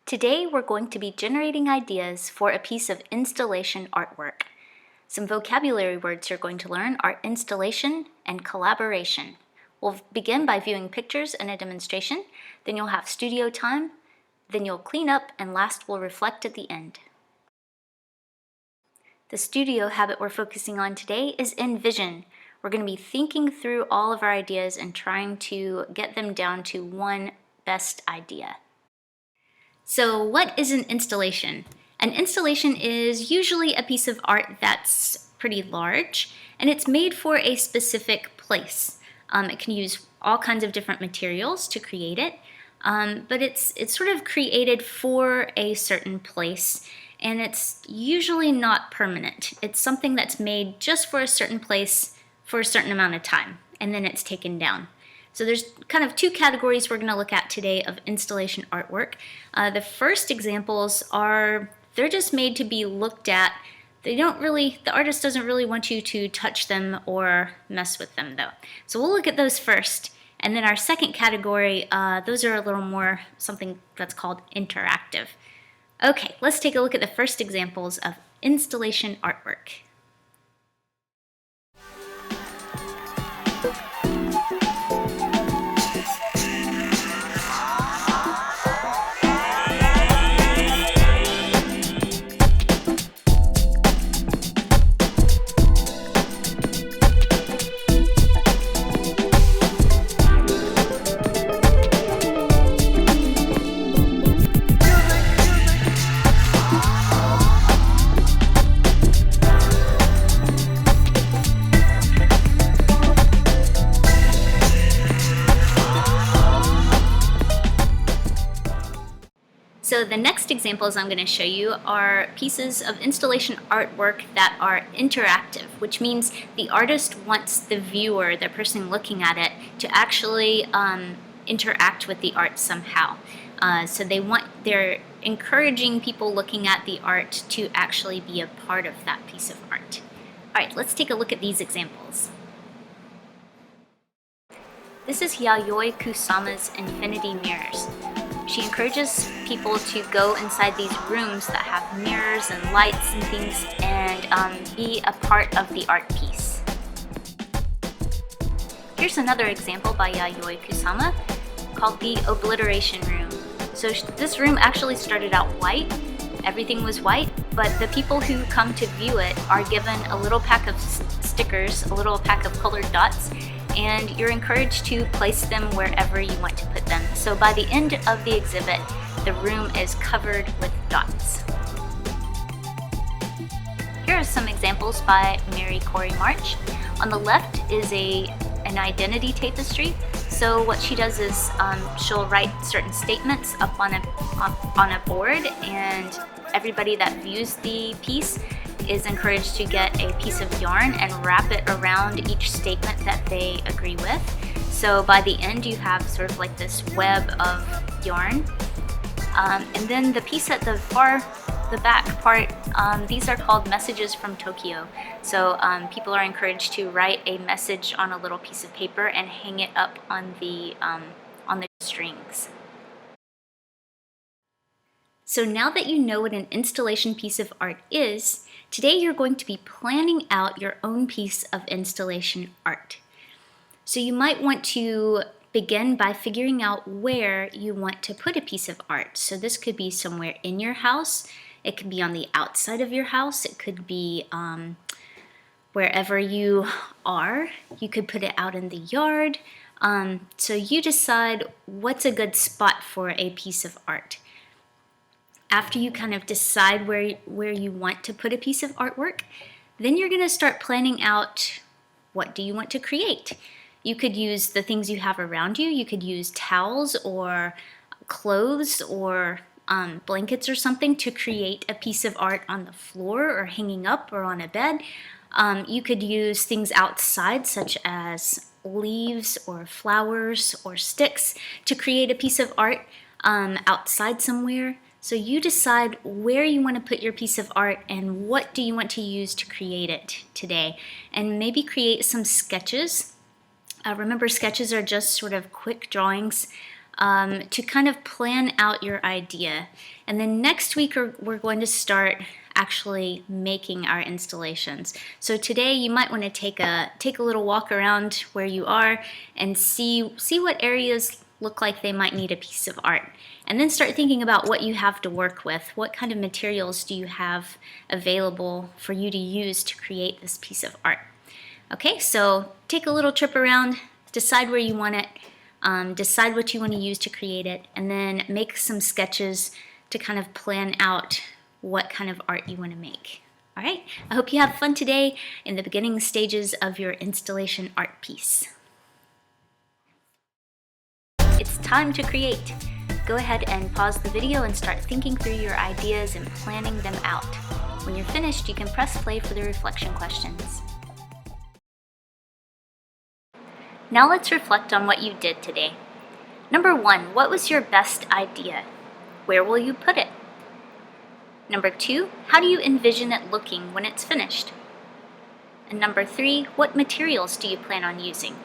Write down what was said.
Today we're going to be generating ideas for a piece of installation artwork. Some vocabulary words you're going to learn are installation and collaboration. We'll begin by viewing pictures and a demonstration, then you'll have studio time, then you'll clean up, and last we'll reflect at the end. The studio habit we're focusing on today is envision. We're going to be thinking through all of our ideas and trying to get them down to one best idea. So what is an installation? An installation is usually a piece of art that's pretty large, and it's made for a specific place. It can use all kinds of different materials to create it, but it's sort of created for a certain place, and it's usually not permanent. It's something that's made just for a certain place for a certain amount of time, and then it's taken down. So there's kind of two categories we're going to look at today of installation artwork. The first examples are, they're just made to be looked at. The artist doesn't really want you to touch them or mess with them though. So we'll look at those first. And then our second category, those are a little more something that's called interactive. Okay, let's take a look at the first examples of installation artwork. So the next examples I'm going to show you are pieces of installation artwork that are interactive, which means the artist wants the viewer, the person looking at it, to actually interact with the art somehow. So they're encouraging people looking at the art to actually be a part of that piece of art. All right, let's take a look at these examples. This is Yayoi Kusama's Infinity Mirrors. She encourages people to go inside these rooms that have mirrors and lights and things and be a part of the art piece. Here's another example by Yayoi Kusama called the Obliteration Room. So this room actually started out white, everything was white, but the people who come to view it are given a little pack of stickers, a little pack of colored dots, and you're encouraged to place them wherever you want to put them. So by the end of the exhibit, the room is covered with dots. Here are some examples by Mary Corey March. On the left is an identity tapestry. So what she does is she'll write certain statements up on a board, and everybody that views the piece is encouraged to get a piece of yarn and wrap it around each statement that they agree with. So by the end you have sort of like this web of yarn. And then the piece at the back part, these are called Messages from Tokyo. So people are encouraged to write a message on a little piece of paper and hang it up on the strings. So now that you know what an installation piece of art is, today you're going to be planning out your own piece of installation art. So you might want to begin by figuring out where you want to put a piece of art. So this could be somewhere in your house, it could be on the outside of your house, it could be wherever you are. You could put it out in the yard. So you decide what's a good spot for a piece of art. After you kind of decide where you want to put a piece of artwork, then you're going to start planning out what do you want to create. You could use the things you have around you. You could use towels or clothes or blankets or something to create a piece of art on the floor or hanging up or on a bed. You could use things outside such as leaves or flowers or sticks to create a piece of art outside somewhere. So you decide where you want to put your piece of art and what do you want to use to create it today. And maybe create some sketches. Remember, sketches are just sort of quick drawings to kind of plan out your idea. And then next week we're going to start actually making our installations. So today you might want to take a little walk around where you are and see what areas look like they might need a piece of art. And then start thinking about what you have to work with. What kind of materials do you have available for you to use to create this piece of art? Okay, so take a little trip around, decide where you want it, decide what you want to use to create it, and then make some sketches to kind of plan out what kind of art you want to make. All right, I hope you have fun today in the beginning stages of your installation art piece. It's time to create. Go ahead and pause the video and start thinking through your ideas and planning them out. When you're finished, you can press play for the reflection questions. Now let's reflect on what you did today. Number 1, what was your best idea? Where will you put it? Number 2, how do you envision it looking when it's finished? And number 3, what materials do you plan on using?